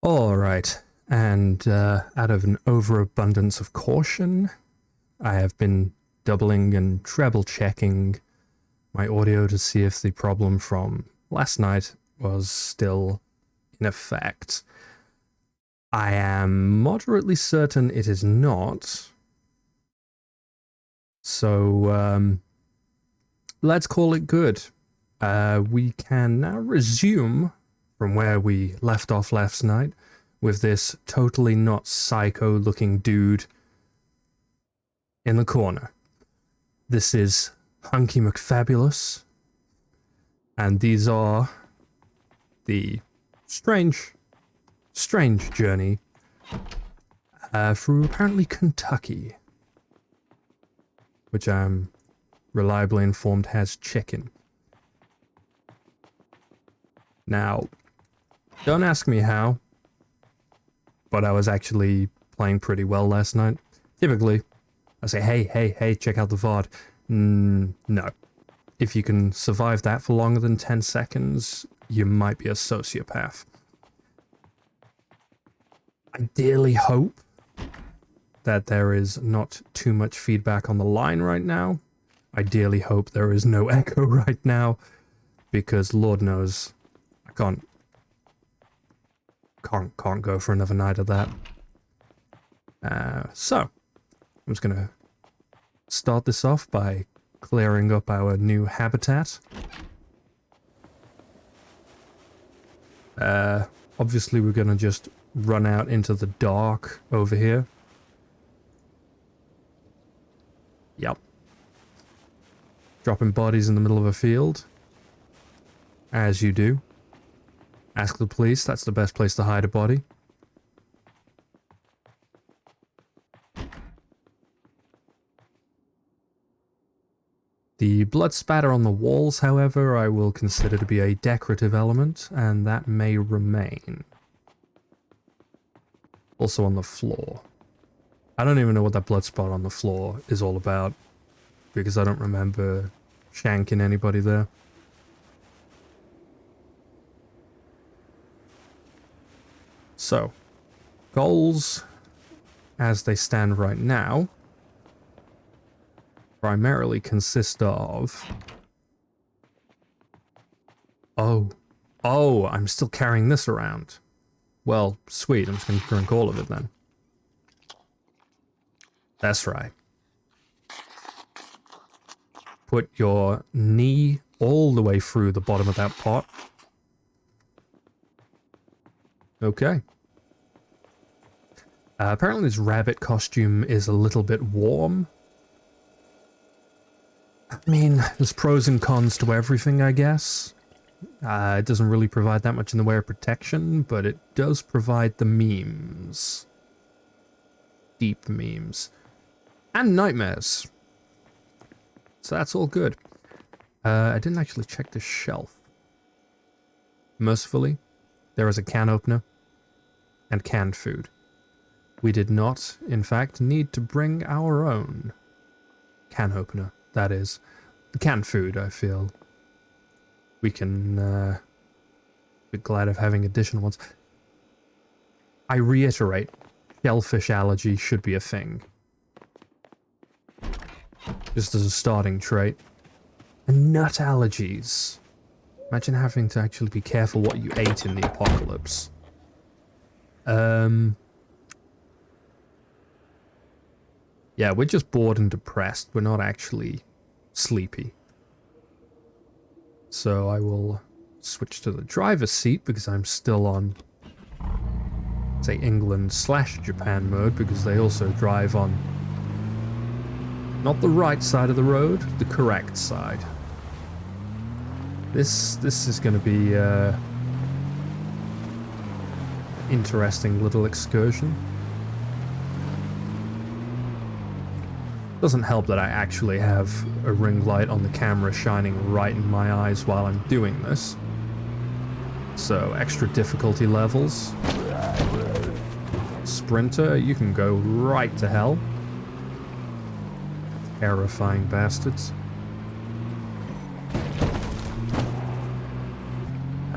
Alright, and out of an overabundance of caution, I have been doubling and treble checking my audio to see if the problem from last night was still in effect. I am moderately certain it is not. So, let's call it good. We can now resume from where we left off last night with this totally not psycho-looking dude in the corner. This is Hunky McFabulous, and these are the strange journey through apparently Kentucky, which I'm reliably informed has chicken. Now, don't ask me how, but I was actually playing pretty well last night. Typically, I say, hey, check out the VOD. No. If you can survive that for longer than 10 seconds, you might be a sociopath. I dearly hope that there is not too much feedback on the line right now. I dearly hope there is no echo right now, because Lord knows I can't go for another night of that. So, I'm just gonna start this off by clearing up our new habitat. Obviously we're gonna just run out into the dark over here. Yep. Dropping bodies in the middle of a field. As you do. Ask the police, that's the best place to hide a body. The blood spatter on the walls, however, I will consider to be a decorative element, and that may remain. Also on the floor. I don't even know what that blood spot on the floor is all about, because I don't remember shanking anybody there. So, goals, as they stand right now, primarily consist of... Oh, I'm still carrying this around. Well, sweet, I'm just going to drink all of it then. That's right. Put your knee all the way through the bottom of that pot. Okay. Apparently this rabbit costume is a little bit warm. I mean, there's pros and cons to everything, I guess. It doesn't really provide that much in the way of protection, but it does provide the memes. Deep memes. And nightmares. So that's all good. I didn't actually check the shelf. Mercifully, there is a can opener and canned food. We did not, in fact, need to bring our own can opener. That is, the canned food, I feel. We can be glad of having additional ones. I reiterate, shellfish allergy should be a thing. Just as a starting trait. And nut allergies. Imagine having to actually be careful what you ate in the apocalypse. Yeah, we're just bored and depressed. We're not actually sleepy. So I will switch to the driver's seat because I'm still on, say, England/Japan mode, because they also drive on not the right side of the road, the correct side. This is going to be interesting little excursion. Doesn't help that I actually have a ring light on the camera shining right in my eyes while I'm doing this. So, extra difficulty levels. Sprinter, you can go right to hell. Terrifying bastards.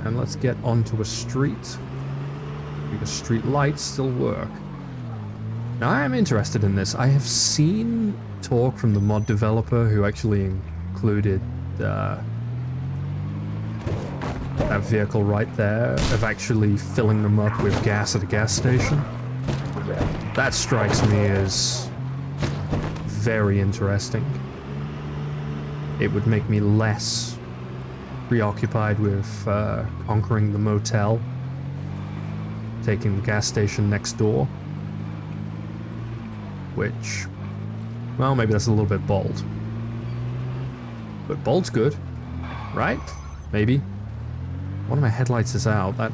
And let's get onto a street. because street lights still work. Now, I am interested in this. I have seen talk from the mod developer who actually included that vehicle right there of actually filling them up with gas at a gas station. That strikes me as very interesting. It would make me less preoccupied with conquering the motel, taking the gas station next door, which, well, maybe that's a little bit bold. But bold's good, right? Maybe. One of my headlights is out. That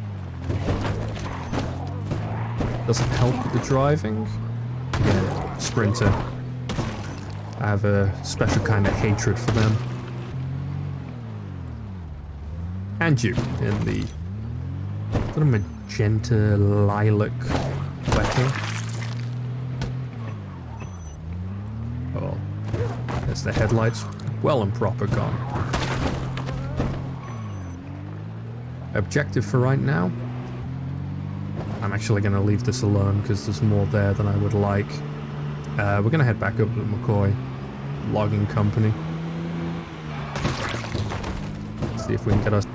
doesn't help with the driving. Yeah, Sprinter. I have a special kind of hatred for them. And you, in the sort of magenta lilac weapon. Oh, there's the headlights. Well and proper gone. Objective for right now. I'm actually going to leave this alone because there's more there than I would like. We're going to head back up to the McCoy Logging Company. See if we can get us...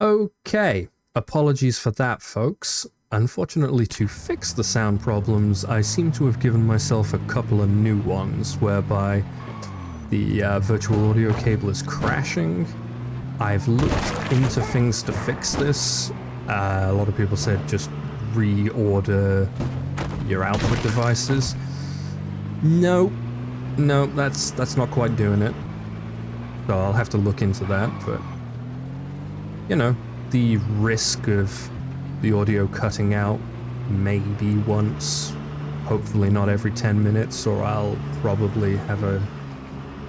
Okay, apologies for that, folks. Unfortunately, to fix the sound problems, I seem to have given myself a couple of new ones, whereby the virtual audio cable is crashing. I've looked into things to fix this. A lot of people said just reorder your output devices. No, that's not quite doing it. So I'll have to look into that, but you know, the risk of the audio cutting out maybe once, hopefully not every 10 minutes, or I'll probably have a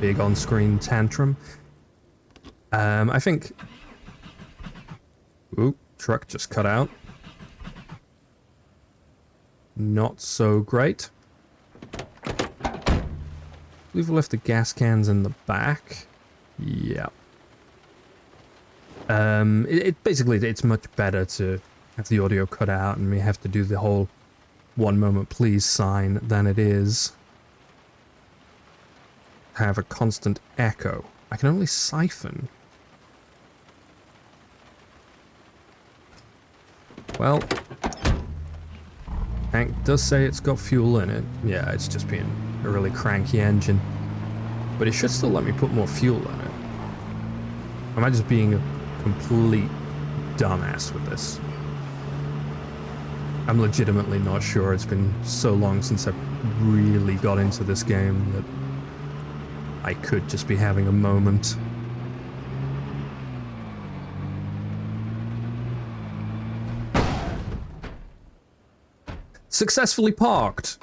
big on-screen tantrum. I think... Ooh, truck just cut out. Not so great. We've left the gas cans in the back. Yeah. Basically, it's much better to have the audio cut out and we have to do the whole 1 moment please sign than it is have a constant echo. I can only siphon. Well, tank does say it's got fuel in it. Yeah, it's just being a really cranky engine. But it should still let me put more fuel in it. Am I just being a complete dumbass with this? I'm legitimately not sure. It's been so long since I've really got into this game that I could just be having a moment. Successfully parked!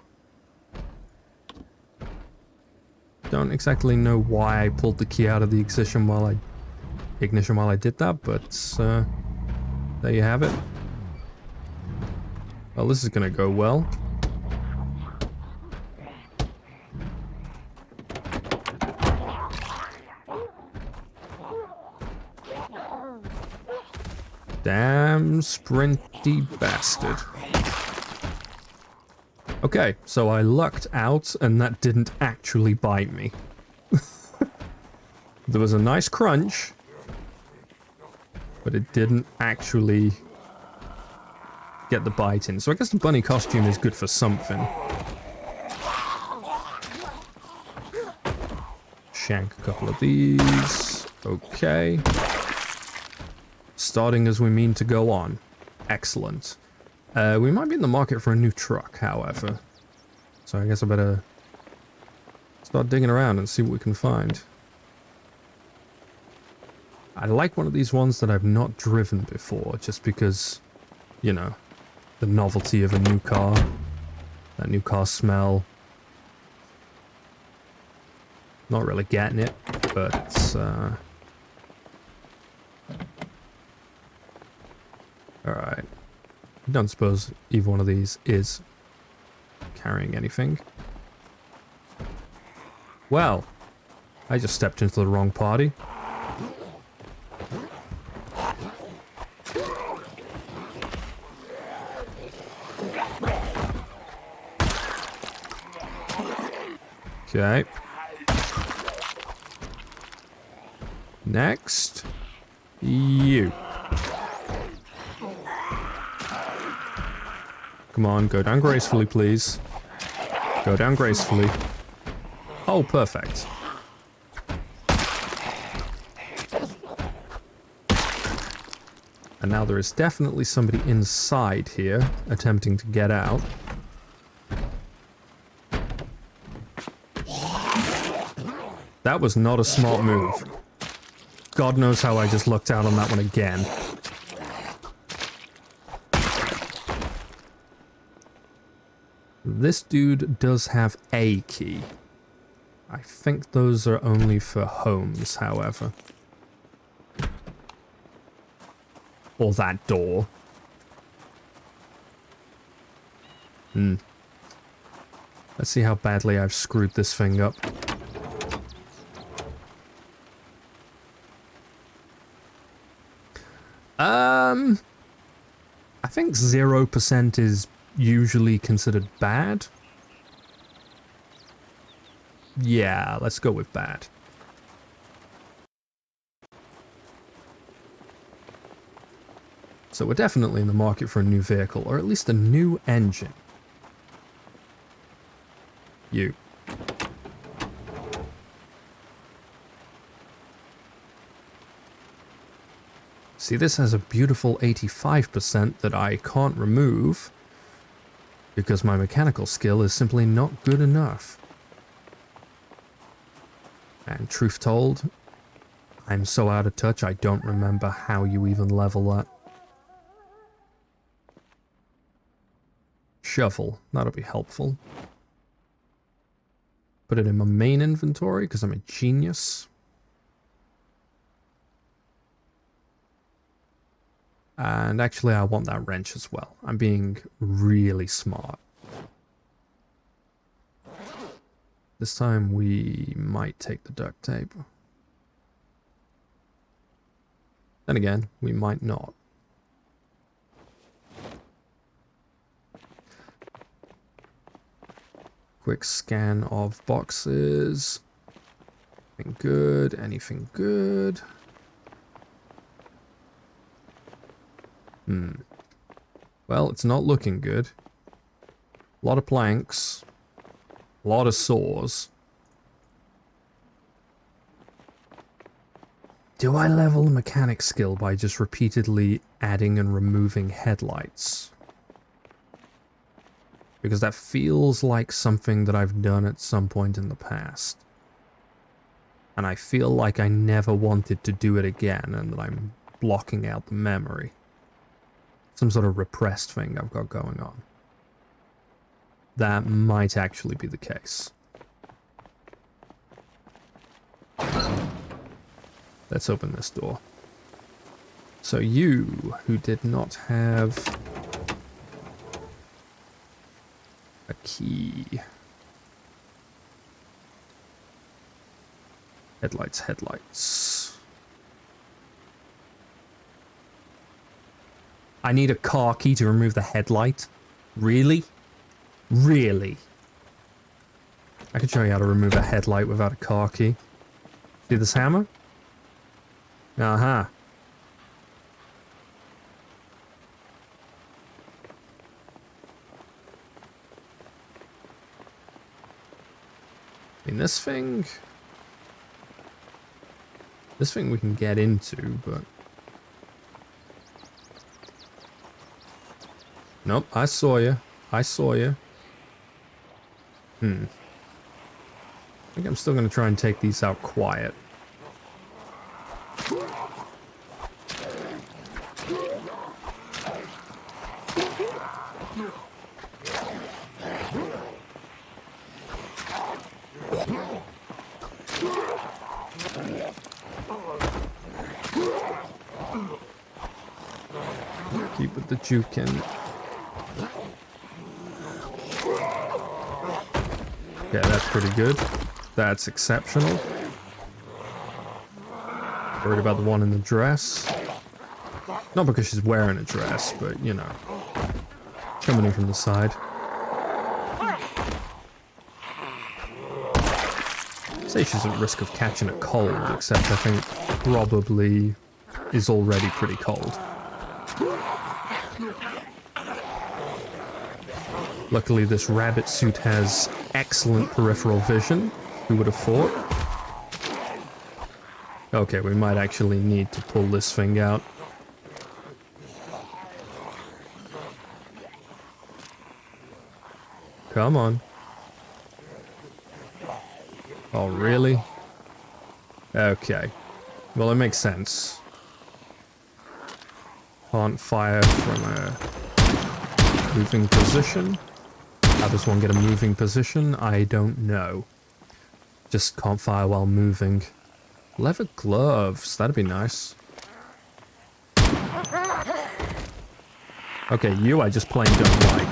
Don't exactly know why I pulled the key out of the ignition while I ignition while I did that, but there you have it. Well, this is gonna go well. Damn sprinty bastard. Okay, so I lucked out and that didn't actually bite me. There was a nice crunch, but it didn't actually get the bite in. So I guess the bunny costume is good for something. Shank a couple of these. Okay. Starting as we mean to go on. Excellent. We might be in the market for a new truck, however. So I guess I better start digging around and see what we can find. I like one of these ones that I've not driven before, just because, you know, the novelty of a new car. That new car smell. Not really getting it, but alright. I don't suppose either one of these is carrying anything. Well, I just stepped into the wrong party. Okay. Next. You. Come on, go down gracefully, please. Go down gracefully. Oh, perfect. And now there is definitely somebody inside here attempting to get out. That was not a smart move. God knows how I just lucked out on that one again. This dude does have a key. I think those are only for homes, however. Or that door. Let's see how badly I've screwed this thing up. I think 0% is usually considered bad. Yeah, let's go with bad. So we're definitely in the market for a new vehicle, or at least a new engine. You. See, this has a beautiful 85% that I can't remove because my mechanical skill is simply not good enough. And truth told, I'm so out of touch I don't remember how you even level that. Shovel, that'll be helpful. Put it in my main inventory because I'm a genius. And actually I want that wrench as well. I'm being really smart. This time we might take the duct tape. Then again, we might not. Quick scan of boxes. Anything good? Anything good? Well, it's not looking good. A lot of planks. A lot of saws. Do I level the mechanic skill by just repeatedly adding and removing headlights? Because that feels like something that I've done at some point in the past. And I feel like I never wanted to do it again and that I'm blocking out the memory. Some sort of repressed thing I've got going on. That might actually be the case. Let's open this door. So you, who did not have a key. Headlights, headlights. I need a car key to remove the headlight? Really? Really? I could show you how to remove a headlight without a car key. See this hammer? Uh-huh. I mean, this thing we can get into, but... Nope, I saw you. I saw you. I think I'm still going to try and take these out quiet. Keep with the juking. Yeah, that's pretty good. That's exceptional. Worried about the one in the dress. Not because she's wearing a dress, but, you know. Coming in from the side. I'd say she's at risk of catching a cold, except I think probably is already pretty cold. Luckily, this rabbit suit has excellent peripheral vision. Who would have thought? Okay, we might actually need to pull this thing out. Come on. Oh, really? Okay. Well, it makes sense. Can't fire from a moving position. How does one get a moving position? I don't know. Just can't fire while moving. Leather gloves, that'd be nice. Okay, you I just plain don't like.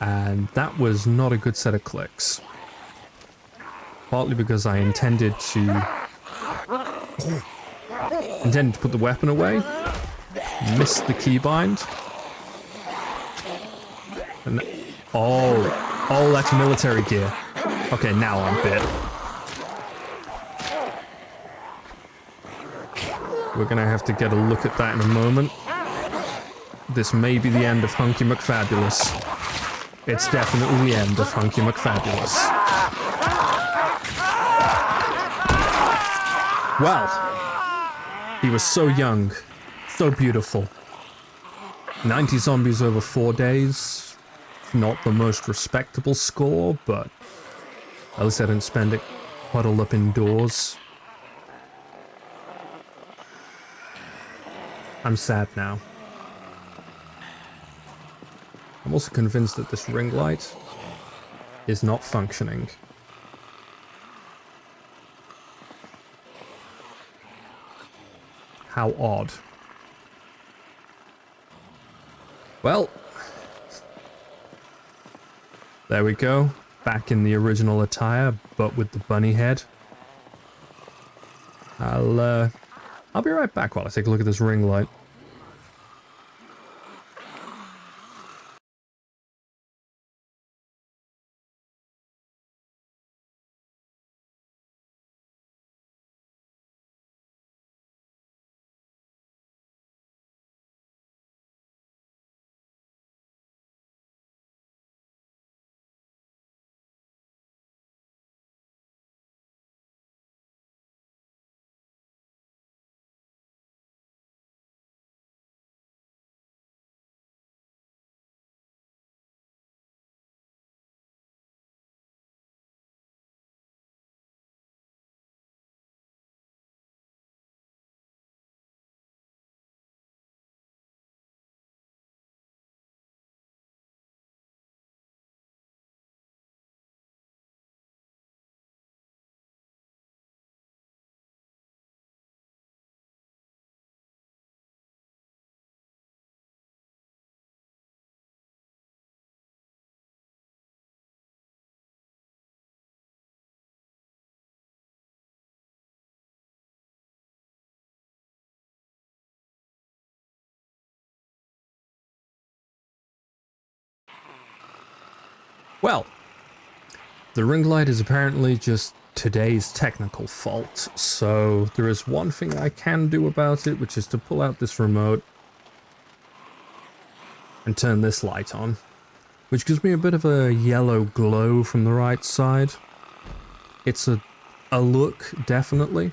And that was not a good set of clicks. Partly because I intended to put the weapon away. Missed the keybind. And oh, that's military gear. Okay, now I'm bit. We're gonna have to get a look at that in a moment. This may be the end of Hunky McFabulous. It's definitely the end of Hunky McFabulous. Well, he was so young, so beautiful. 90 zombies over 4 days. Not the most respectable score, but at least I didn't spend it huddled up indoors. I'm sad now. I'm also convinced that this ring light is not functioning. How odd. Well, there we go. Back in the original attire, but with the bunny head. I'll be right back while I take a look at this ring light. Well, the ring light is apparently just today's technical fault, so there is one thing I can do about it, which is to pull out this remote and turn this light on, which gives me a bit of a yellow glow from the right side. It's a look, definitely.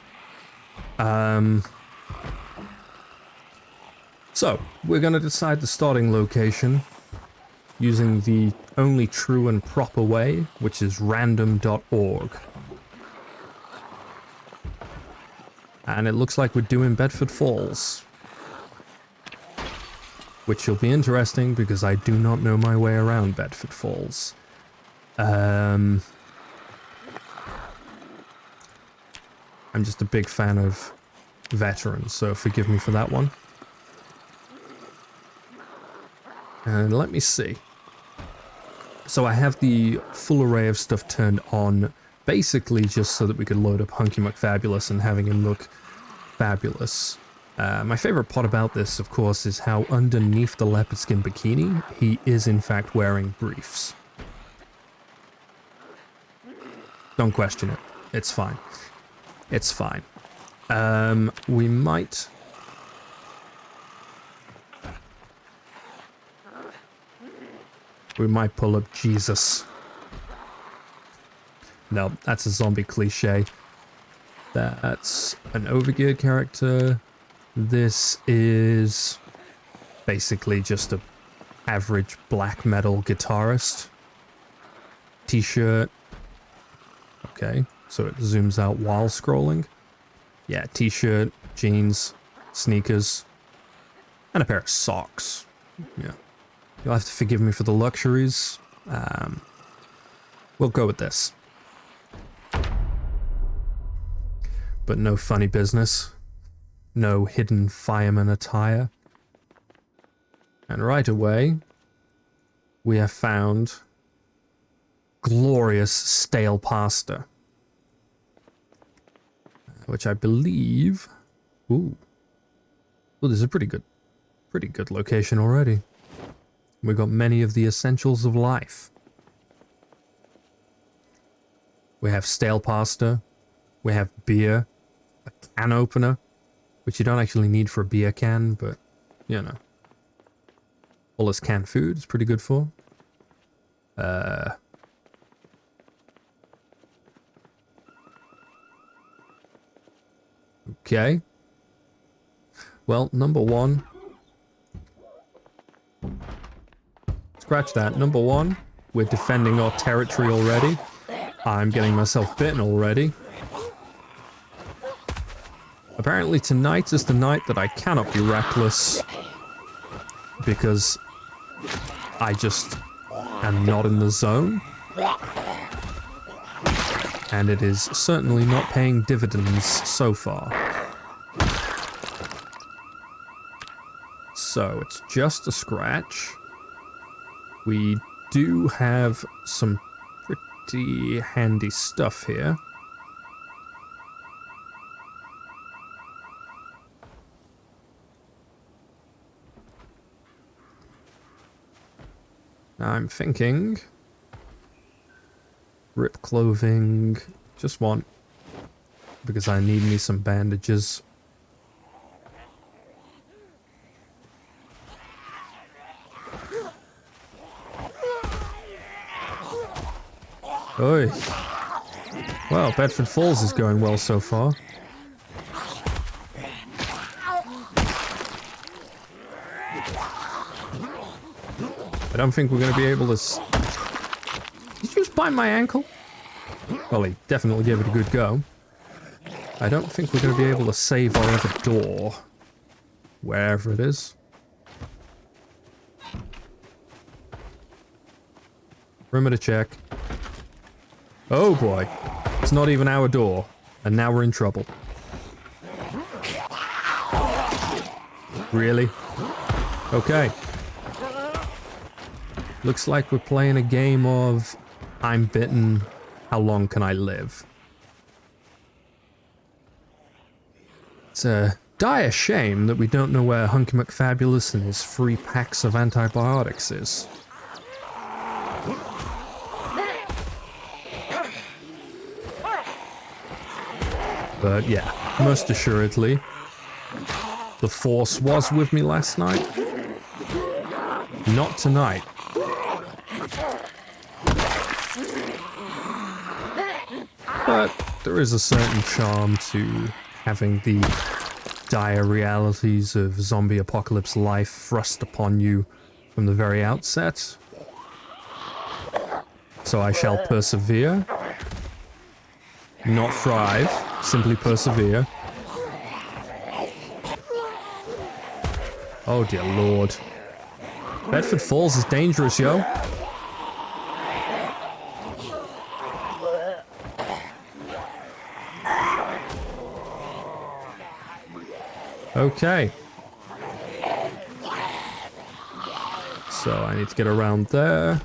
So, we're going to decide the starting location using the only true and proper way, which is random.org. And it looks like we're doing Bedford Falls, which will be interesting because I do not know my way around Bedford Falls. I'm just a big fan of veterans, so forgive me for that one. And let me see. So I have the full array of stuff turned on, basically just so that we could load up Hunky McFabulous and having him look fabulous. My favorite part about this, of course, is how underneath the leopard skin bikini, he is in fact wearing briefs. Don't question it. It's fine. It's fine. We might... pull up Jesus. No, that's a zombie cliche. That's an overgeared character. This is basically just a average black metal guitarist. T-shirt. Okay, so it zooms out while scrolling. Yeah, t-shirt, jeans, sneakers, and a pair of socks. Yeah. You'll have to forgive me for the luxuries. We'll go with this. But no funny business. No hidden fireman attire. And right away, we have found glorious stale pasta. Which I believe... Ooh. Well, this is a pretty good location already. We've got many of the essentials of life. We have stale pasta. We have beer. A can opener, which you don't actually need for a beer can, but, you know. All this canned food is pretty good for. Okay. Well, number one... Scratch that. Number one, we're defending our territory already. I'm getting myself bitten already. Apparently tonight is the night that I cannot be reckless. Because I just am not in the zone. And it is certainly not paying dividends so far. So it's just a scratch. We do have some pretty handy stuff here. Now I'm thinking... Rip clothing, just one. Because I need me some bandages. Oi. Well, Bedford Falls is going well so far. I don't think we're going to be able to... Did you just bite my ankle? Well, he definitely gave it a good go. I don't think we're going to be able to save our other door. Wherever it is. Perimeter check. Oh boy. It's not even our door. And now we're in trouble. Really? Okay. Looks like we're playing a game of I'm bitten, how long can I live? It's a dire shame that we don't know where Hunky McFabulous and his free packs of antibiotics is. But yeah, most assuredly, the Force was with me last night. Not tonight. But there is a certain charm to having the dire realities of zombie apocalypse life thrust upon you from the very outset. So I shall persevere. Not thrive, simply persevere. Oh dear lord. Bedford Falls is dangerous, yo. Okay. So I need to get around there.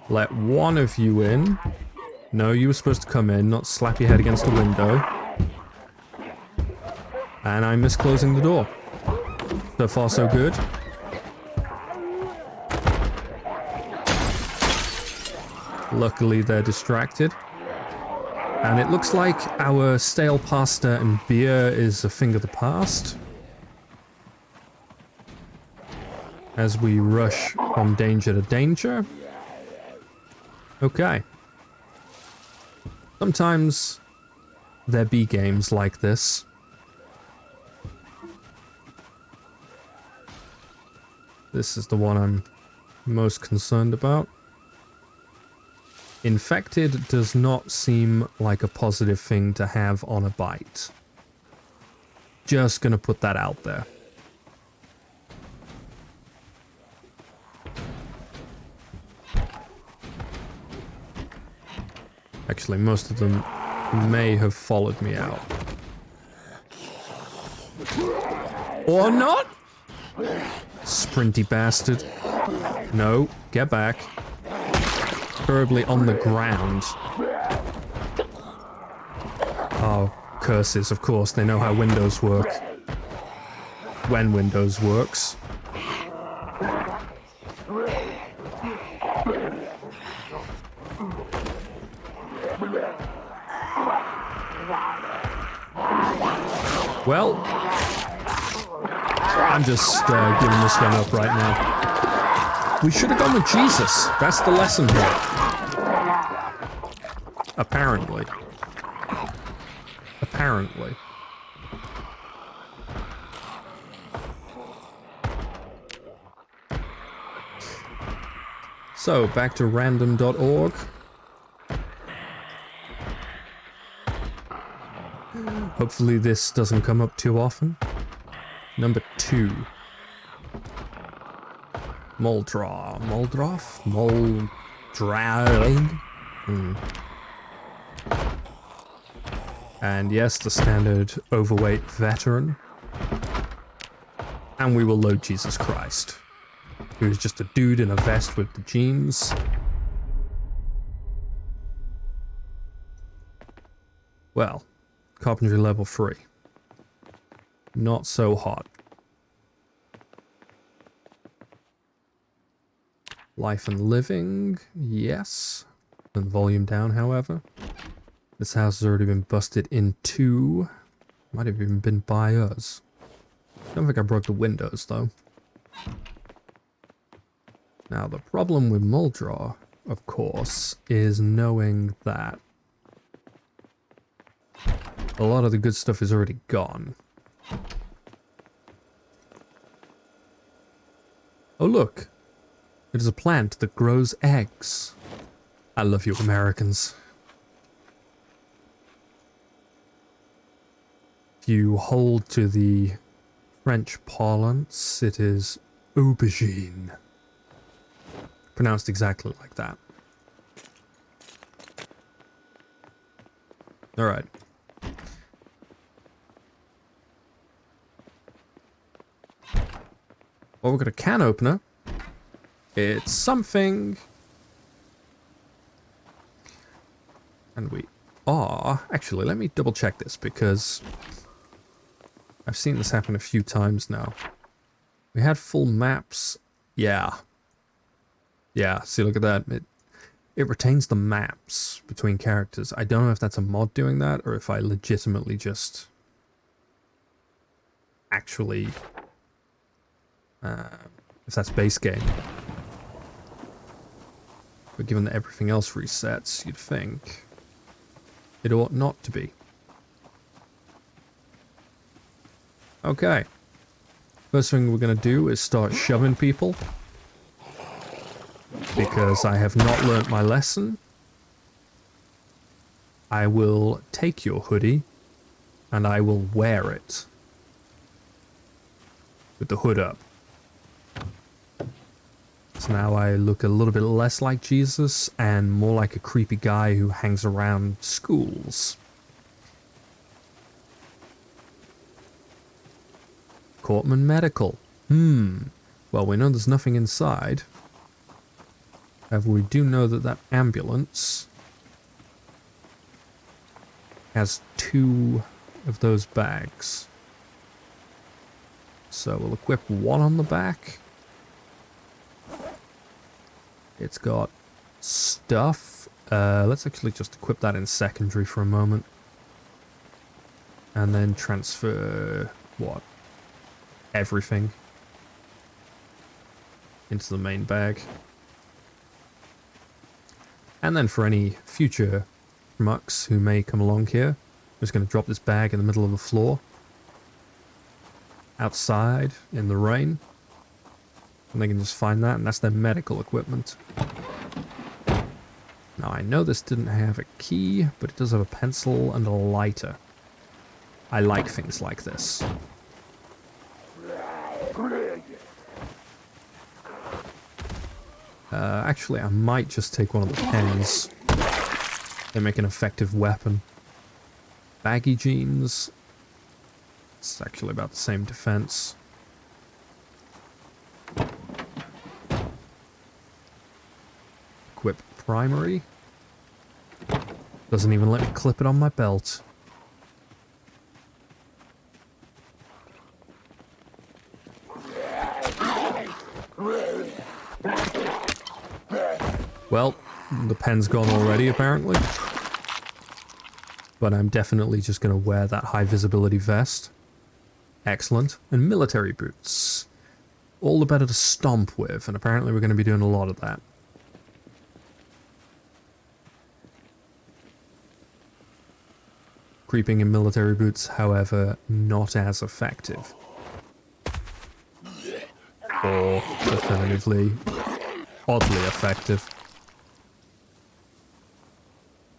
Let one of you in. No, you were supposed to come in, not slap your head against the window. And I missed closing the door. So far, so good. Luckily, they're distracted. And it looks like our stale pasta and beer is a thing of the past. As we rush from danger to danger. Okay. Sometimes there be games like this. This is the one I'm most concerned about. Infected does not seem like a positive thing to have on a bite. Just gonna put that out there. Actually, most of them may have followed me out. Or not? Sprinty bastard. No, get back. Preferably on the ground. Oh, curses, of course, they know how Windows work. When Windows works. Well, I'm just giving this one up right now. We should have gone with Jesus. That's the lesson here. Apparently. Apparently. So, back to random.org. Hopefully this doesn't come up too often. Number 2. Moldroth? And yes, the standard overweight veteran. And we will load Jesus Christ, who's just a dude in a vest with the jeans. Well, carpentry level 3. Not so hot. Life and living, yes. And volume down, however. This house has already been busted in 2. Might have even been by us. Don't think I broke the windows, though. Now, the problem with Muldra, of course, is knowing that a lot of the good stuff is already gone. Oh, look. It is a plant that grows eggs. I love you, Americans. If you hold to the French parlance, it is aubergine. Pronounced exactly like that. Alright. Well, we've got a can opener. It's something. And we are. Actually, let me double check this because I've seen this happen a few times now. We had full maps. Yeah. Yeah, see, look at that. It retains the maps between characters. I don't know if that's a mod doing that, or if I legitimately just actually... if that's base game. But given that everything else resets, you'd think it ought not to be. Okay. First thing we're going to do is start shoving people. Because I have not learnt my lesson. I will take your hoodie and I will wear it with the hood up. So now I look a little bit less like Jesus and more like a creepy guy who hangs around schools. Cortman Medical. Well, we know there's nothing inside. However, we do know that that ambulance has 2 of those bags. So we'll equip one on the back. It's got stuff. Let's actually just equip that in secondary for a moment. And then transfer, what? Everything into the main bag. And then for any future mucks who may come along here, I'm just going to drop this bag in the middle of the floor. Outside, in the rain. And they can just find that, and that's their medical equipment. Now I know this didn't have a key, but it does have a pencil and a lighter. I like things like this. Actually, I might just take one of the pens. They make an effective weapon. Baggy jeans. It's actually about the same defense. Equip primary. Doesn't even let me clip it on my belt. Well, the pen's gone already, apparently. But I'm definitely just going to wear that high visibility vest. Excellent. And military boots. All the better to stomp with, and apparently we're going to be doing a lot of that. Creeping in military boots, however, not as effective. Or, alternatively, oddly effective.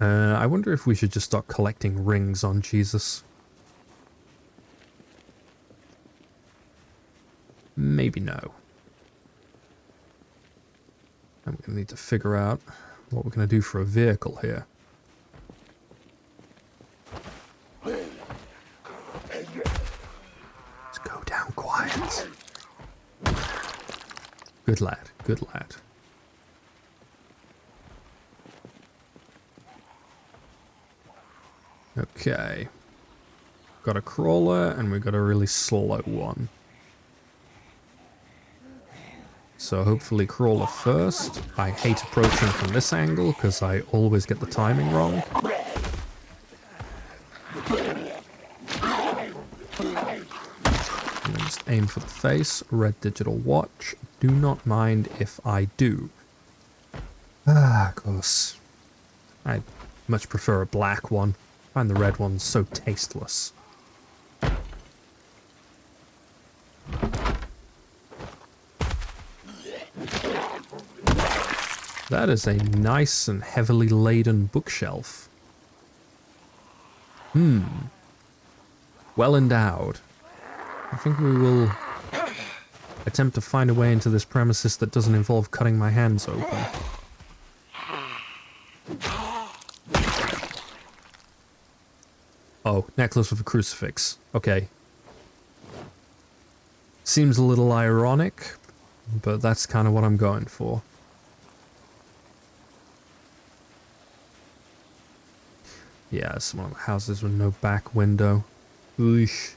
I wonder if we should just start collecting rings on Jesus. Maybe no. I'm going to need to figure out what we're going to do for a vehicle here. Let's go down quiet. Good lad, good lad. Okay. Got a crawler, and we've got a really slow one. So hopefully crawler first. I hate approaching from this angle, because I always get the timing wrong. And just aim for the face. Red digital watch. Do not mind if I do. Ah, of course. I much prefer a black one. I find the red ones so tasteless. That is a nice and heavily laden bookshelf. Well endowed. I think we will attempt to find a way into this premises that doesn't involve cutting my hands open. Oh, necklace with a crucifix. Okay. Seems a little ironic, but that's kind of what I'm going for. Yeah, it's one of the houses with no back window. Oosh.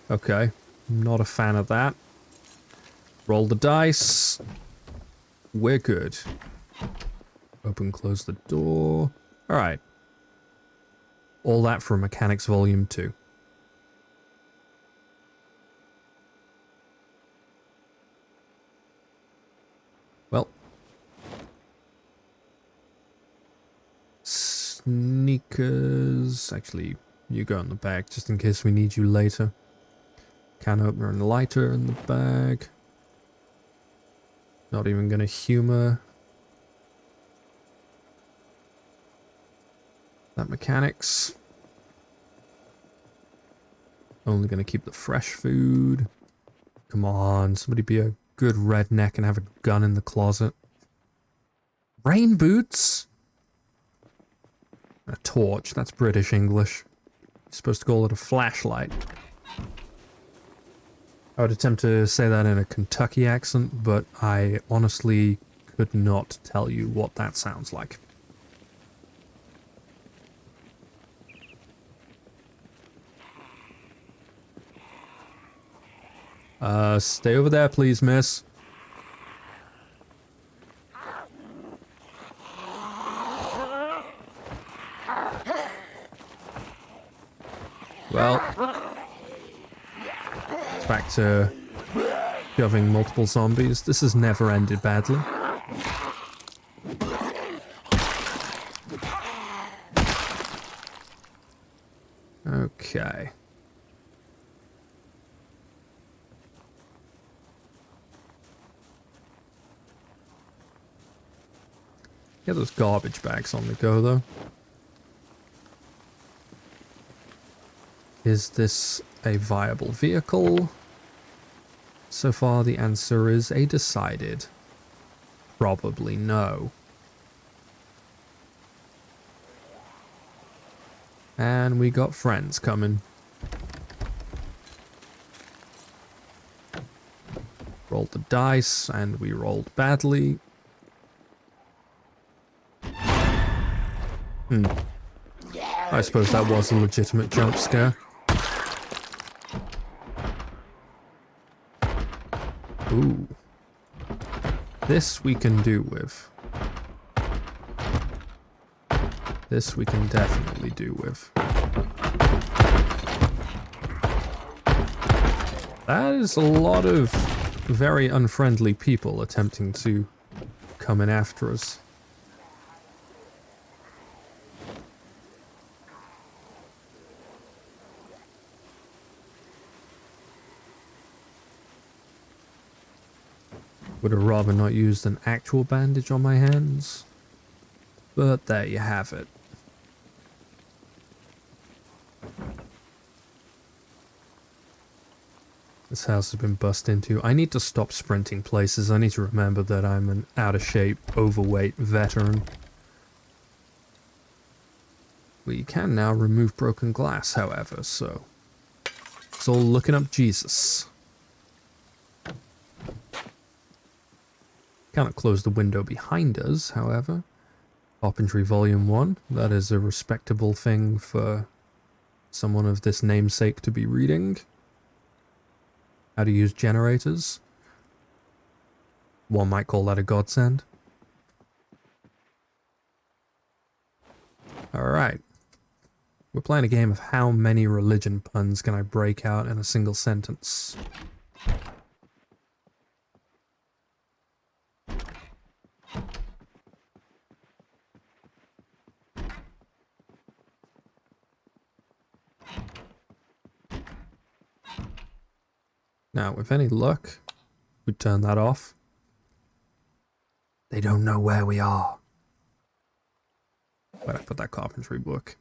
Okay, not a fan of that. Roll the dice. We're good. Open, close the door. Alright. All that for Mechanics Volume 2. Well. Sneakers. Actually, you go in the bag just in case we need you later. Can opener and lighter in the bag. Not even gonna humor that mechanics. Only gonna keep the fresh food. Come on, somebody be a good redneck and have a gun in the closet. Rain boots? A torch, that's British English. You're supposed to call it a flashlight. I would attempt to say that in a Kentucky accent, but I honestly could not tell you what that sounds like. Stay over there, please, miss. Well, it's back to shoving multiple zombies. This has never ended badly. Okay. Get those garbage bags on the go, though. Is this a viable vehicle? So far, the answer is a decided probably no. And we got friends coming. Rolled the dice, and we rolled badly. I suppose that was a legitimate jump scare. Ooh. This we can do with. This we can definitely do with. That is a lot of very unfriendly people attempting to come in after us. Would have rather not used an actual bandage on my hands, but there you have it. This house has been bust into. I need to stop sprinting places. I need to remember that I'm an out-of-shape, overweight veteran. We can now remove broken glass, however, so it's all looking up Jesus. Cannot close the window behind us, however. Carpentry Volume 1. That is a respectable thing for someone of this namesake to be reading. How to use generators. One might call that a godsend. Alright. We're playing a game of how many religion puns can I break out in a single sentence. Now, with any luck, we'd turn that off. They don't know where we are. Where'd I put that carpentry book?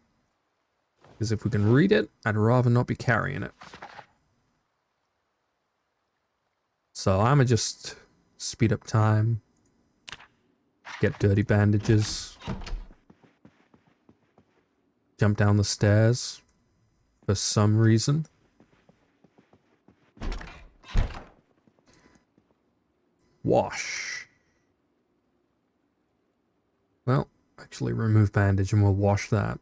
Because if we can read it, I'd rather not be carrying it. So I'ma just speed up time. Get dirty bandages. Jump down the stairs. For some reason. Wash. Well, actually remove bandage and we'll wash that.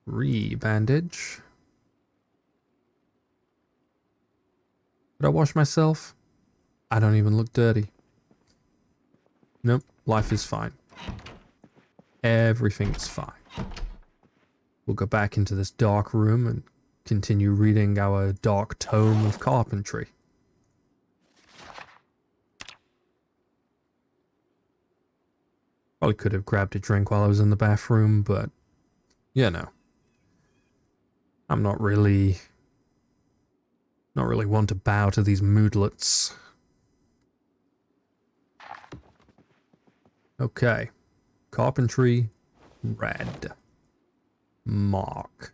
Re-bandage. Did I wash myself? I don't even look dirty. Nope, life is fine. Everything is fine. We'll go back into this dark room and continue reading our dark tome of carpentry. Probably could have grabbed a drink while I was in the bathroom, but, you know. I'm not really one to bow to these moodlets. Okay. Carpentry, red. Mark.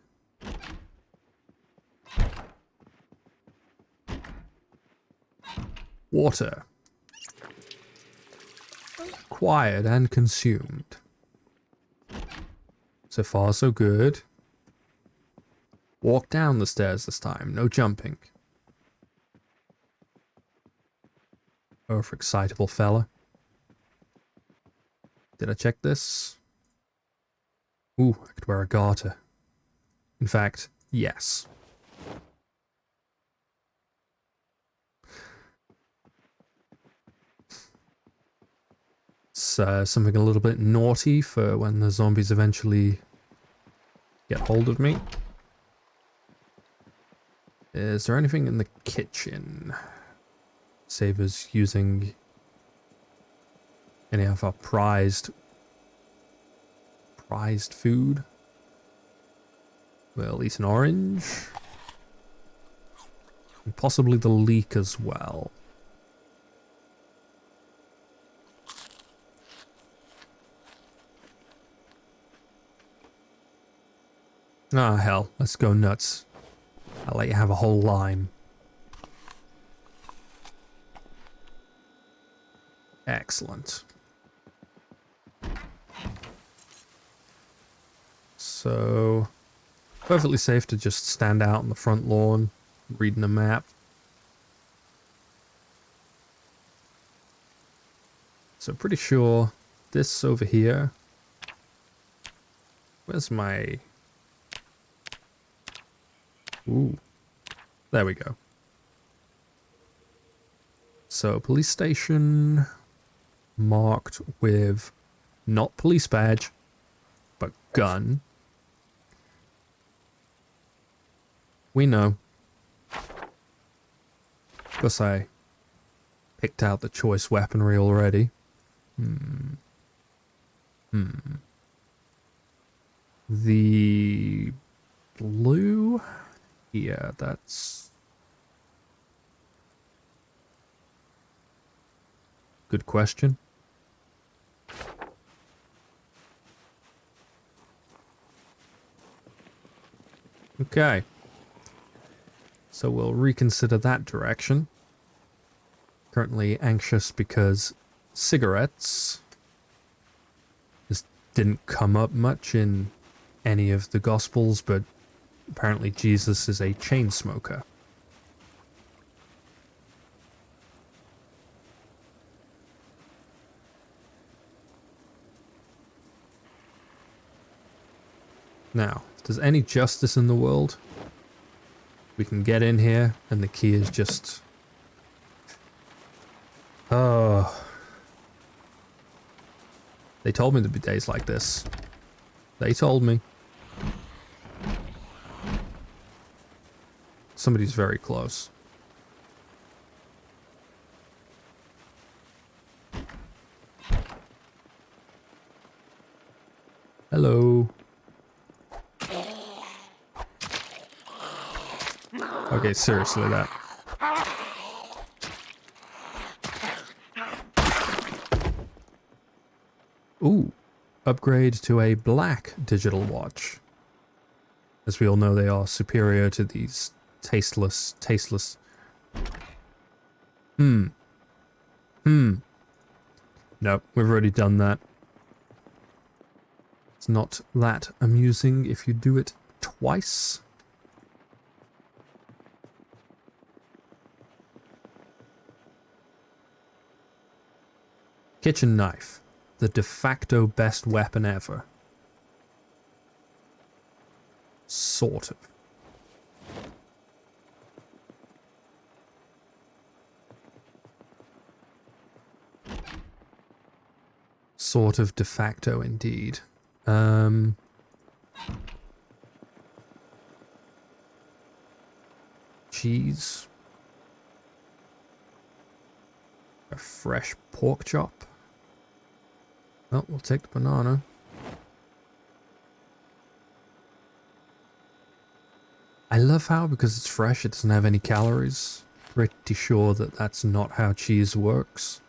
Water. Acquired and consumed. So far, so good. Walk down the stairs this time, no jumping. Overexcitable fella. Did I check this? Ooh, I could wear a garter. In fact, yes. It's something a little bit naughty for when the zombies eventually get hold of me. Is there anything in the kitchen? Save us using any of our prized food. We'll eat an orange. And possibly the leek as well. Ah, hell, let's go nuts. I'll let you have a whole lime. Excellent. So, perfectly safe to just stand out on the front lawn, reading a map. So pretty sure this over here. Where's my... Ooh. There we go. So, police station marked with not police badge, but gun. We know. Of course, I picked out the choice weaponry already. The blue? Yeah, that's... Good question. Okay. So we'll reconsider that direction. Currently anxious because cigarettes just didn't come up much in any of the Gospels, but apparently Jesus is a chain smoker. Now, if there's any justice in the world, we can get in here and the key is just... Oh. They told me there'd be days like this. They told me. Somebody's very close. Hello. Okay, seriously, that. Ooh. Upgrade to a black digital watch. As we all know, they are superior to these tasteless... Nope, we've already done that. It's not that amusing if you do it twice. Kitchen knife. The de facto best weapon ever. Sort of. sort of de facto indeed. Cheese. A fresh pork chop. Well, we'll take the banana. I love how, because it's fresh, it doesn't have any calories. Pretty sure that that's not how cheese works.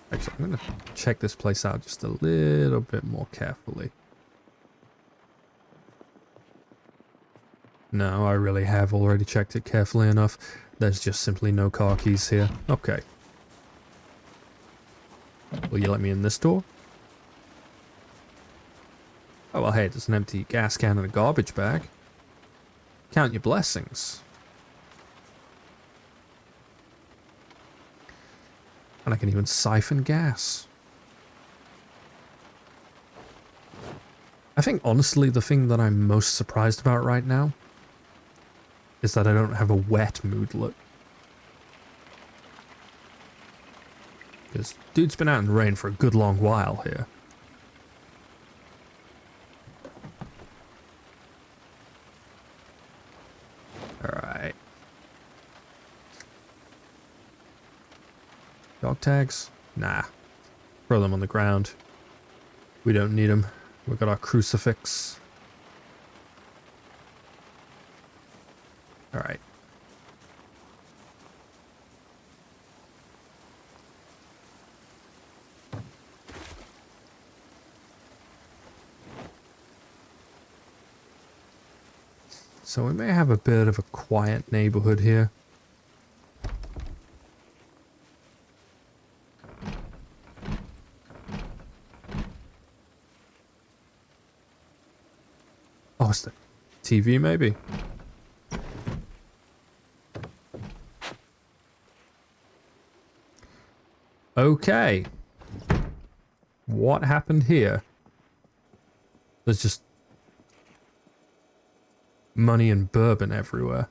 Actually, I'm going to check this place out just a little bit more carefully. No, I really have already checked it carefully enough. There's just simply no car keys here. Okay. Will you let me in this door? Oh, well, hey, there's an empty gas can and a garbage bag. Count your blessings. And I can even siphon gas. I think, honestly, the thing that I'm most surprised about right now is that I don't have a wet moodlet. Because dude's been out in the rain for a good long while here. Alright. Dog tags? Nah. Throw them on the ground. We don't need them. We've got our crucifix. Alright. So we may have a bit of a quiet neighborhood here. Oh, it's the TV maybe? Okay. What happened here? There's just money and bourbon everywhere.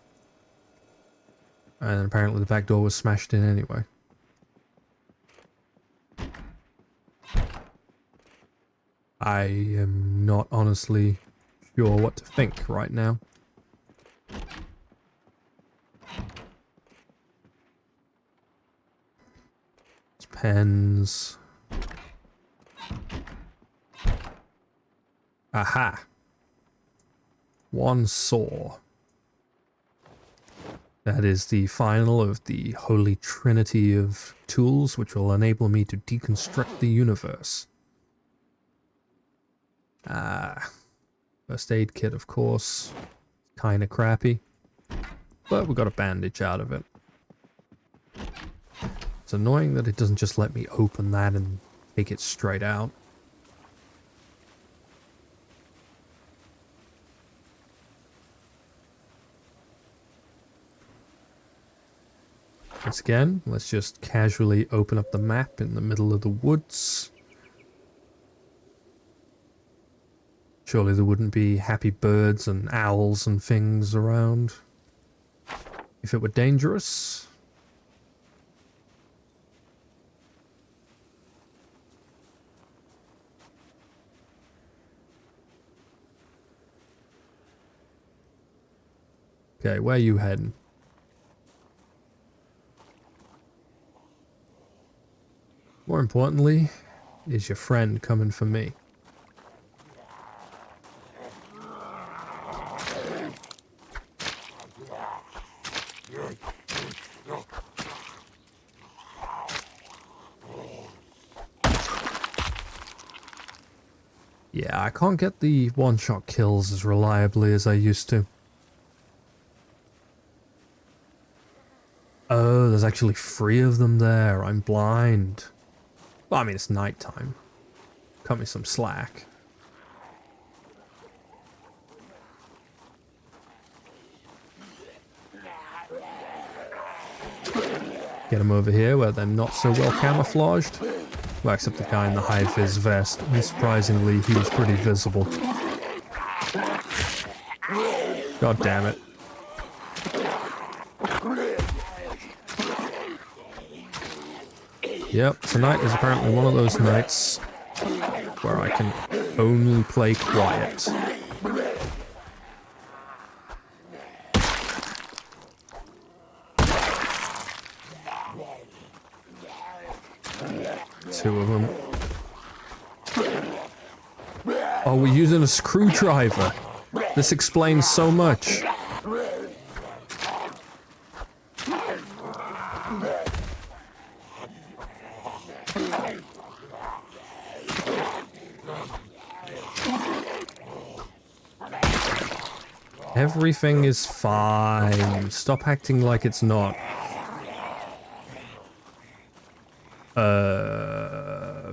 And apparently the back door was smashed in anyway. I am not honestly sure what to think right now. It's pens. Aha. One saw. That is the final of the holy trinity of tools which will enable me to deconstruct the universe. First aid kit, of course. Kinda crappy. But we got a bandage out of it. It's annoying that it doesn't just let me open that and take it straight out. Once again, let's just casually open up the map in the middle of the woods. Surely there wouldn't be happy birds and owls and things around if it were dangerous. Okay, where are you heading? More importantly, is your friend coming for me? Yeah, I can't get the one-shot kills as reliably as I used to. Oh, there's actually 3 of them there. I'm blind. Well, I mean, it's nighttime. Cut me some slack. Get them over here where they're not so well camouflaged. Well, except the guy in the high-vis vest. Unsurprisingly, he was pretty visible. God damn it. Yep, tonight is apparently one of those nights where I can only play quiet. Two of them. Oh, we're using a screwdriver. This explains so much. Everything is fine. Stop acting like it's not.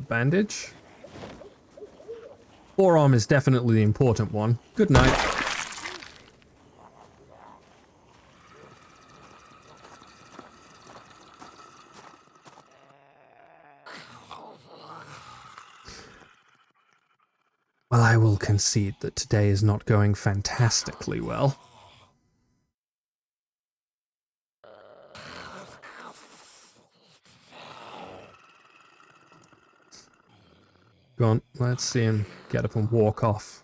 Bandage? Forearm is definitely the important one. Good night. Well, I will concede that today is not going fantastically well. Go on, let's see him get up and walk off.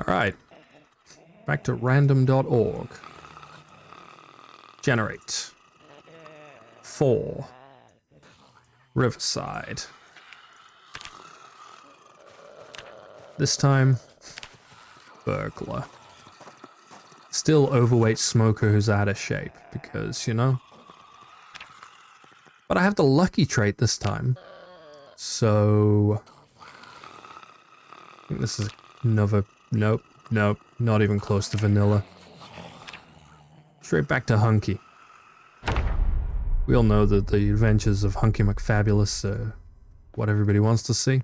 Alright. Back to random.org. Generate. 4. Riverside. This time, burglar. Still overweight smoker who's out of shape, because, you know. But I have the lucky trait this time. So I think this is another... Nope, nope, not even close to vanilla. Straight back to Hunky. We all know that the adventures of Hunky McFabulous are what everybody wants to see.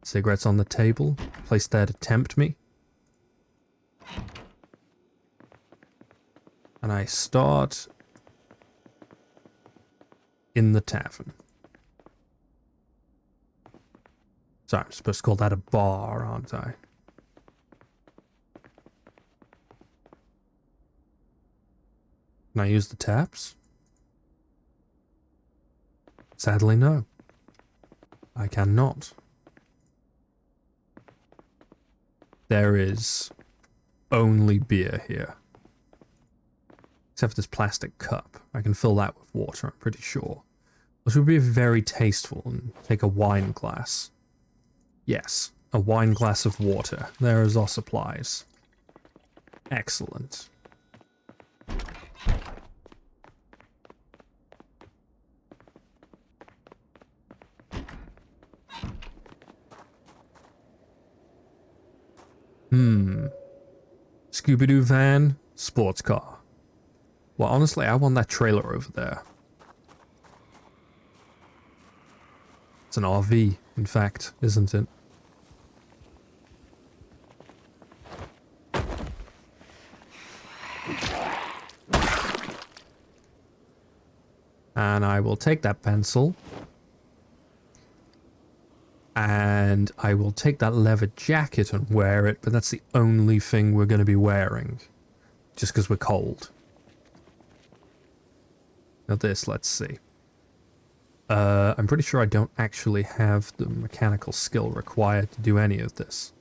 Cigarettes on the table, placed there to tempt me. And I start in the tavern. Sorry, I'm supposed to call that a bar, aren't I? Can I use the taps? Sadly, no. I cannot. There is only beer here. Except for this plastic cup. I can fill that with water, I'm pretty sure. Which would be very tasteful and take a wine glass. Yes, a wine glass of water. There is our supplies. Excellent. Scooby-Doo van, sports car. Well, honestly, I want that trailer over there. It's an RV, in fact, isn't it? And I will take that pencil. And I will take that leather jacket and wear it, but that's the only thing we're going to be wearing. Just because we're cold. Now this, let's see. I'm pretty sure I don't actually have the mechanical skill required to do any of this.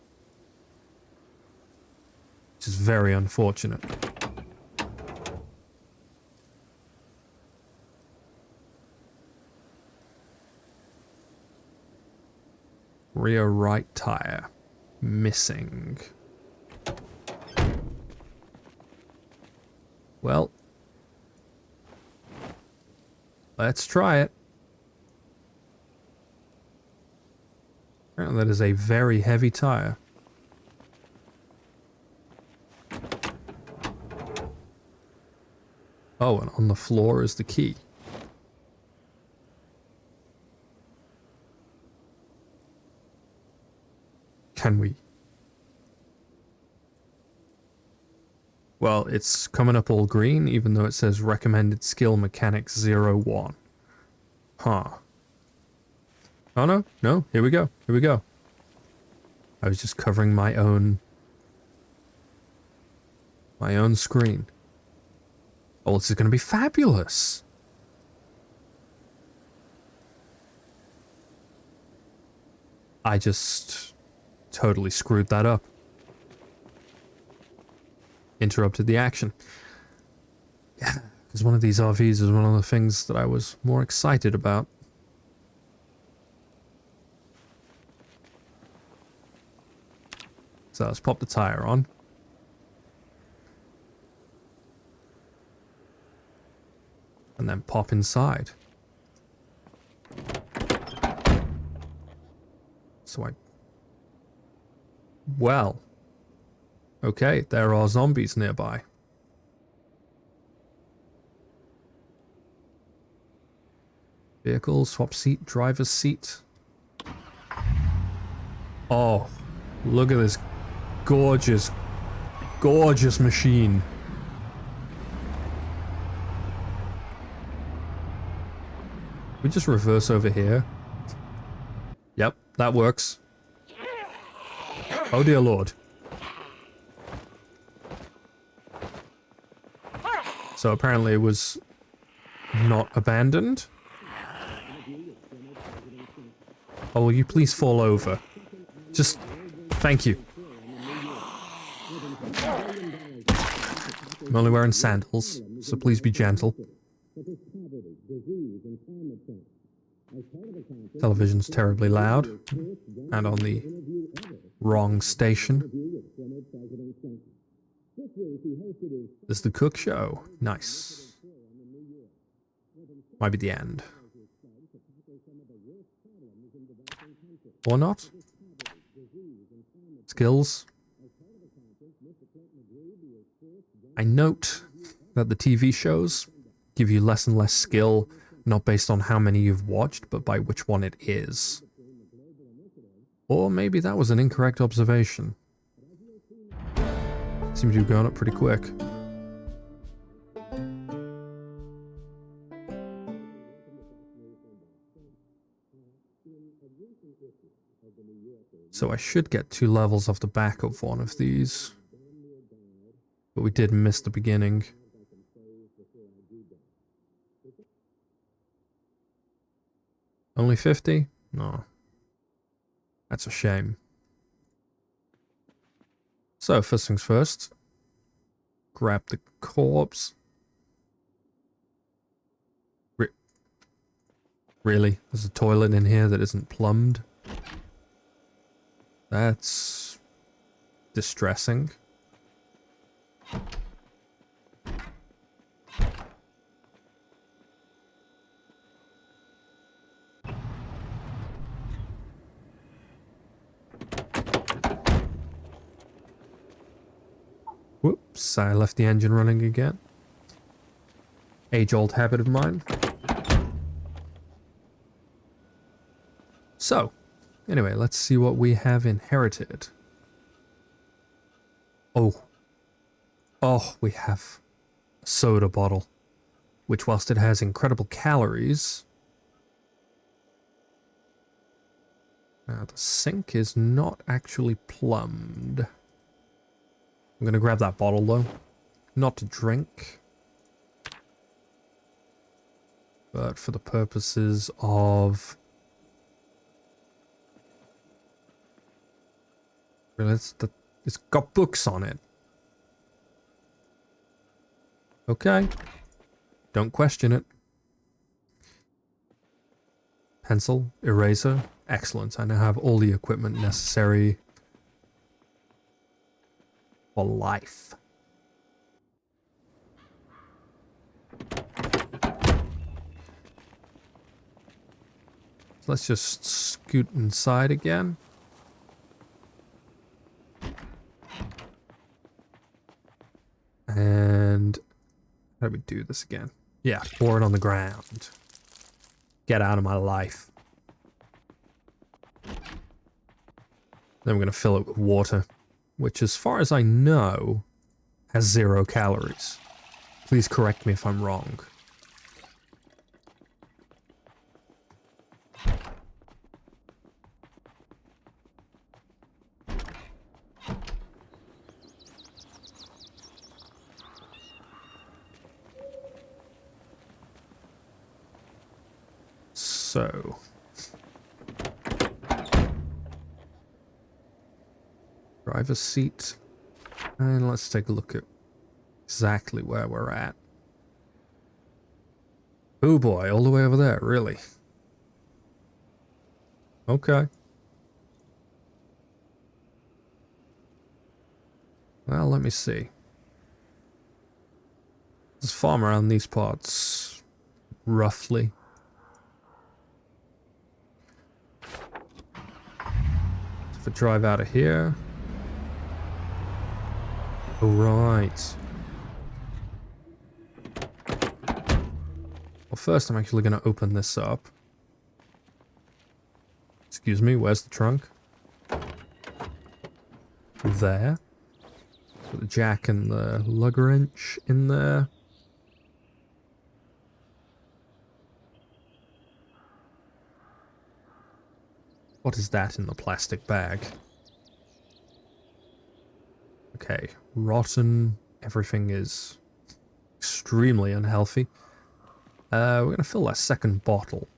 Which is very unfortunate. Rear right tire. Missing. Well. Let's try it. Apparently that is a very heavy tire. Oh, and on the floor is the key. Can we? Well, it's coming up all green, even though it says recommended skill mechanics 01. Huh. Oh no, no, here we go, here we go. I was just covering my own screen. Oh, this is going to be fabulous. I just totally screwed that up. Interrupted the action. Yeah, because one of these RVs is one of the things that I was more excited about. So let's pop the tire on. And then pop inside. So well. Okay, there are zombies nearby. Vehicle, swap seat, driver's seat. Oh, look at this gorgeous, gorgeous machine. We just reverse over here. Yep, that works. Oh dear lord. So apparently it was not abandoned. Oh, will you please fall over? Just, thank you. I'm only wearing sandals, so please be gentle. Television's terribly loud, and on the wrong station. This is the Cook Show. Nice. Might be the end. Or not? Skills. I note that the TV shows give you less and less skill, not based on how many you've watched, but by which one it is. Or maybe that was an incorrect observation. Seems to be going up pretty quick. So I should get 2 levels off the back of one of these. But we did miss the beginning. Only 50? No. That's a shame. So, first things first. Grab the corpse. Really? There's a toilet in here that isn't plumbed? That's distressing. Whoops, I left the engine running again. Age-old habit of mine. So, anyway, let's see what we have inherited. Oh. Oh, we have a soda bottle, which whilst it has incredible calories... Now, the sink is not actually plumbed. I'm gonna grab that bottle, though. Not to drink. But for the purposes of... It's got books on it. Okay. Don't question it. Pencil, eraser. Excellent. I now have all the equipment necessary for life. So let's just scoot inside again. And how do we do this again? Yeah, pour it on the ground. Get out of my life. Then we're going to fill it with water, which as far as I know has 0 calories. Please correct me if I'm wrong. So, driver's seat, and let's take a look at exactly where we're at. Oh boy, all the way over there, really? Okay. Well, let me see. There's a farm around these parts, roughly. If I drive out of here... Oh, right. Well, first I'm actually going to open this up. Excuse me, where's the trunk? There. Got the jack and the lug wrench in there. What is that in the plastic bag? Okay, rotten. Everything is extremely unhealthy. We're going to fill that second bottle.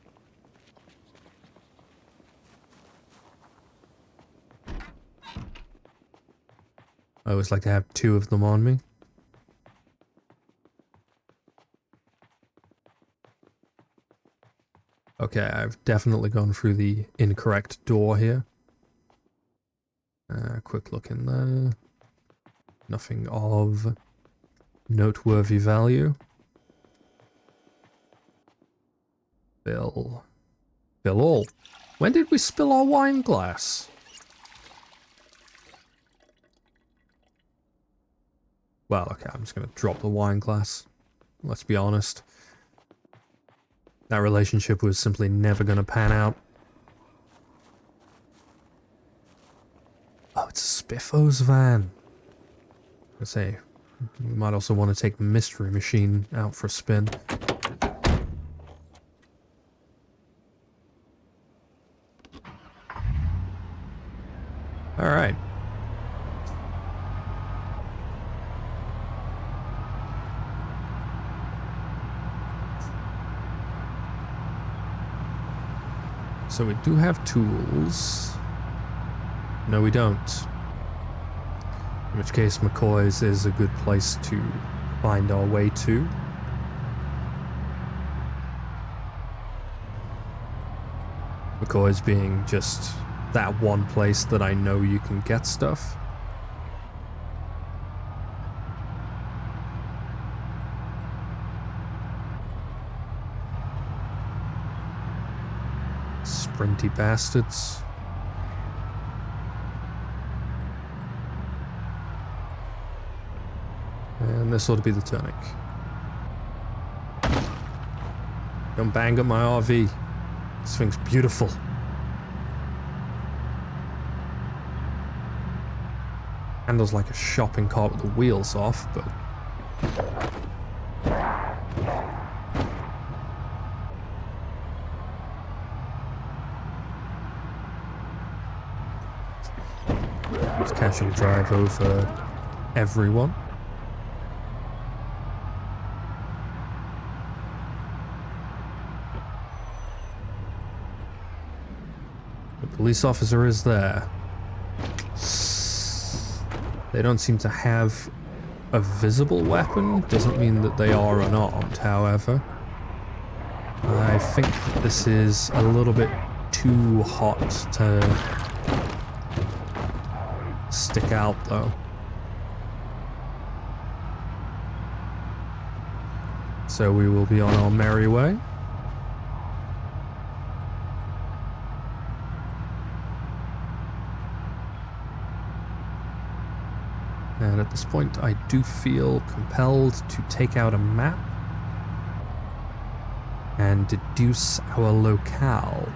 I always like to have 2 of them on me. Okay, I've definitely gone through the incorrect door here. Quick look in there. Nothing of noteworthy value. Fill all. When did we spill our wine glass? Well, okay, I'm just going to drop the wine glass. Let's be honest. That relationship was simply never going to pan out. Oh, it's a Spiffo's van. I say, we might also want to take the mystery machine out for a spin. Alright. So we do have tools. No, we don't. In which case, McCoy's is a good place to find our way to. McCoy's being just that one place that I know you can get stuff. Sprinty bastards. And this ought to be the tonic. Don't bang up my RV. This thing's beautiful. Handles like a shopping cart with the wheels off, but... Just casually drive over everyone. The police officer is there. They don't seem to have a visible weapon. Doesn't mean that they are unarmed, however. I think that this is a little bit too hot to stick out, though. So we will be on our merry way. And at this point, I do feel compelled to take out a map and deduce our locale.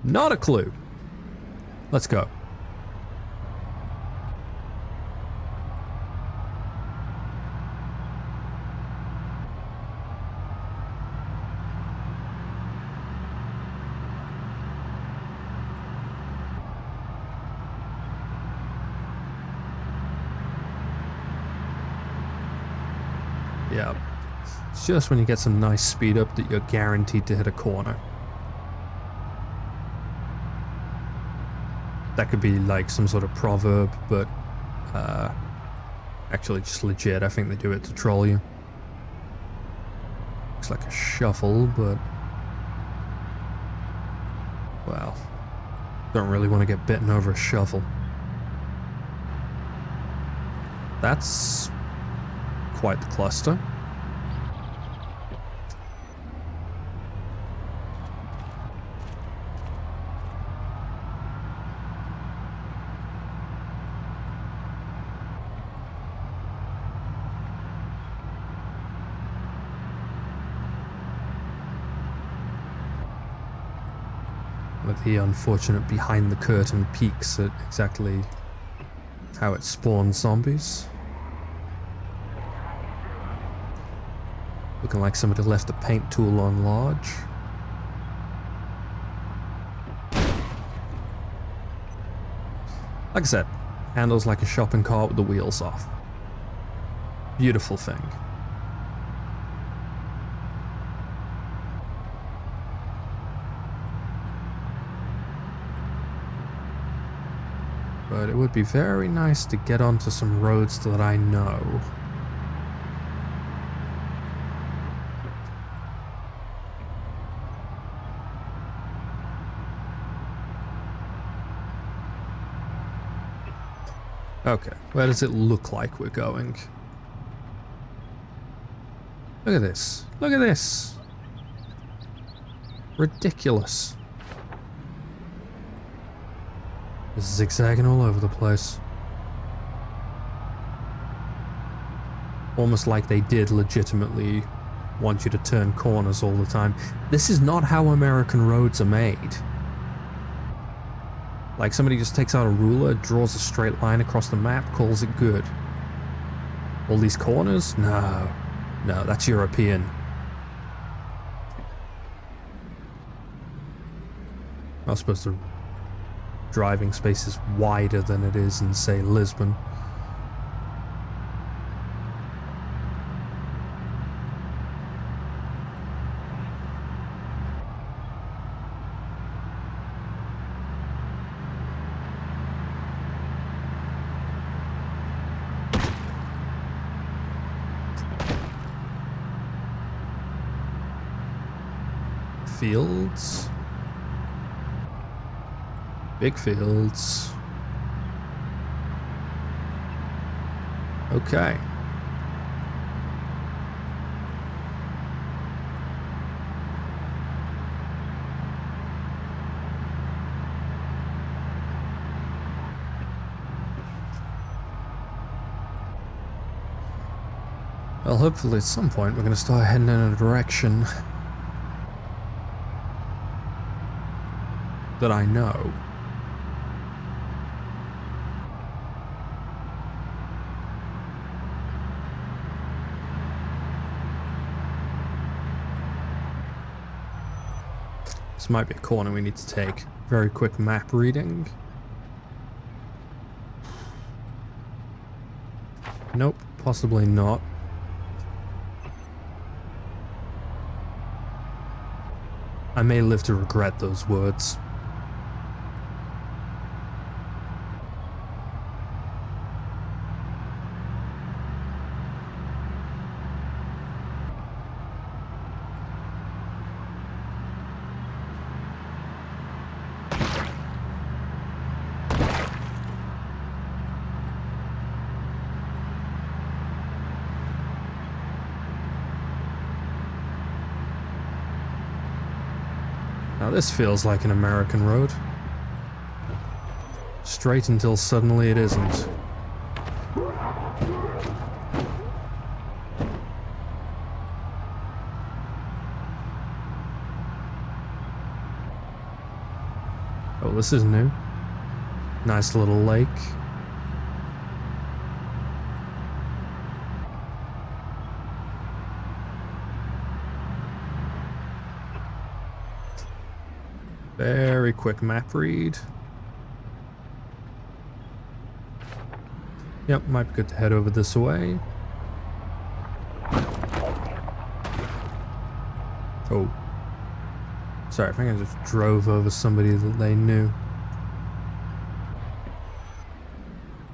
Not a clue. Let's go. Yeah. It's just when you get some nice speed up that you're guaranteed to hit a corner. That could be like some sort of proverb, but actually just legit. I think they do it to troll you. Looks like a shuffle, but well, don't really want to get bitten over a shuffle. That's quite the cluster. With the unfortunate behind the curtain peeks at exactly how it spawns zombies. Looking like somebody left the paint tool on large. Like I said, handles like a shopping cart with the wheels off. Beautiful thing. But it would be very nice to get onto some roads that I know. Okay, where does it look like we're going? Look at this. Look at this. Ridiculous. Zigzagging all over the place. Almost like they did legitimately want you to turn corners all the time. This is not how American roads are made. Like somebody just takes out a ruler, draws a straight line across the map, calls it good. All these corners? No. No, that's European. I suppose the driving space is wider than it is in, say, Lisbon. Fields. Big fields. Okay. Well, hopefully at some point we're going to start heading in a direction that I know. This might be a corner we need to take. Very quick map reading. Nope, possibly not. I may live to regret those words. Now this feels like an American road. Straight until suddenly it isn't. Oh, this is new. Nice little lake. Very quick map read. Yep, might be good to head over this way. Oh. Sorry, I think I just drove over somebody that they knew.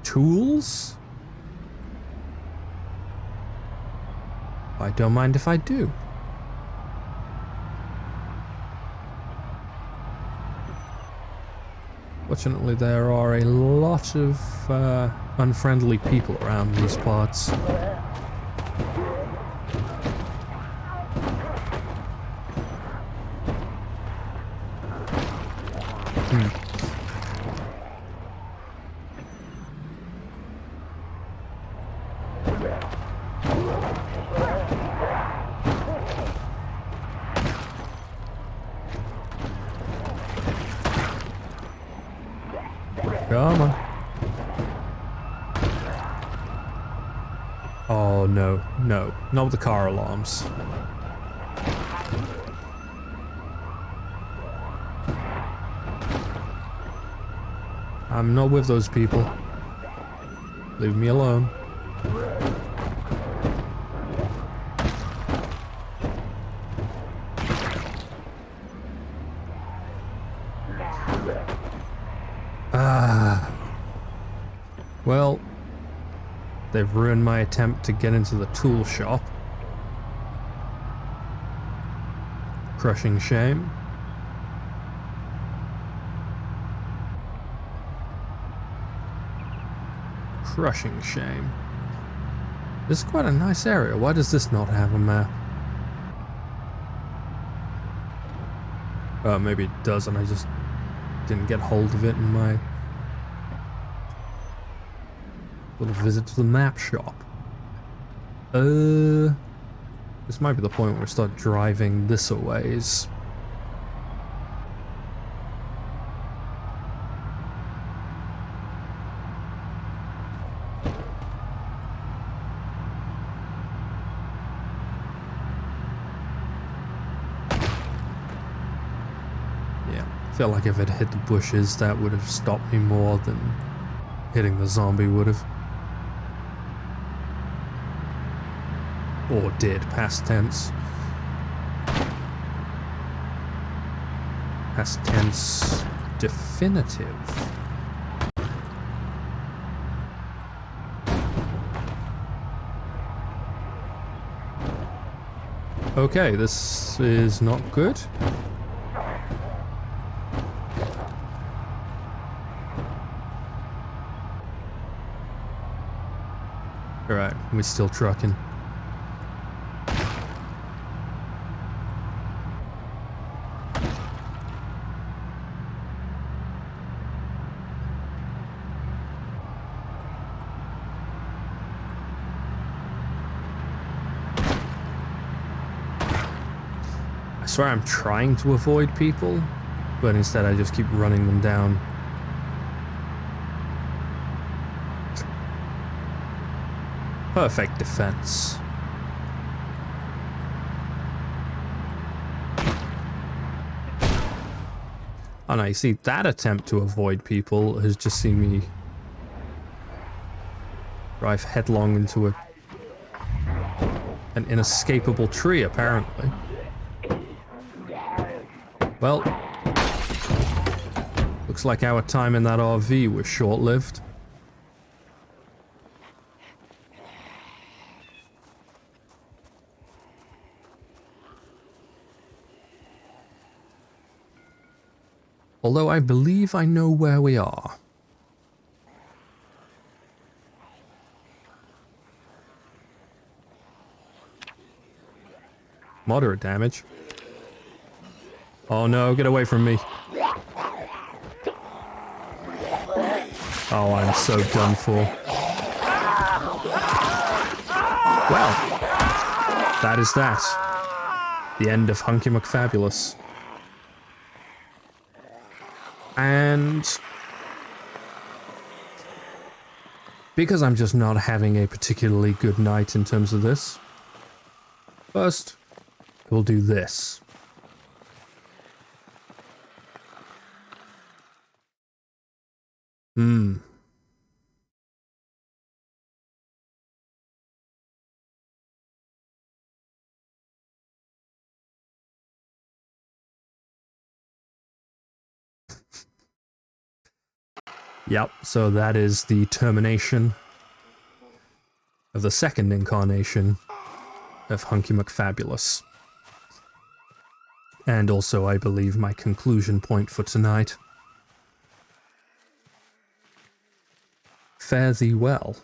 Tools? I don't mind if I do. Fortunately, there are a lot of unfriendly people around these parts. Come on. Oh no, no, not with the car alarms. I'm not with those people. Leave me alone. Well, they've ruined my attempt to get into the tool shop. Crushing shame. Crushing shame. This is quite a nice area. Why does this not have a map? Maybe it does and I just didn't get hold of it in my little visit to the map shop. This might be the point where we start driving this a ways. Yeah, I feel like if it hit the bushes, that would have stopped me more than hitting the zombie would have. Or did, past tense. Past tense definitive. Okay, this is not good. Alright, we're still trucking. I swear I'm trying to avoid people, but instead I just keep running them down. Perfect defense. Oh no, you see, that attempt to avoid people has just seen me drive headlong into an inescapable tree, apparently. Well, looks like our time in that RV was short-lived. Although I believe I know where we are. Moderate damage. Oh no, get away from me. Oh, I'm so done for. Well, that is that. The end of Hunky McFabulous. And because I'm just not having a particularly good night in terms of this, first, we'll do this. Yep, so that is the termination of the second incarnation of Hunky McFabulous. And also, I believe, my conclusion point for tonight. Fare thee well.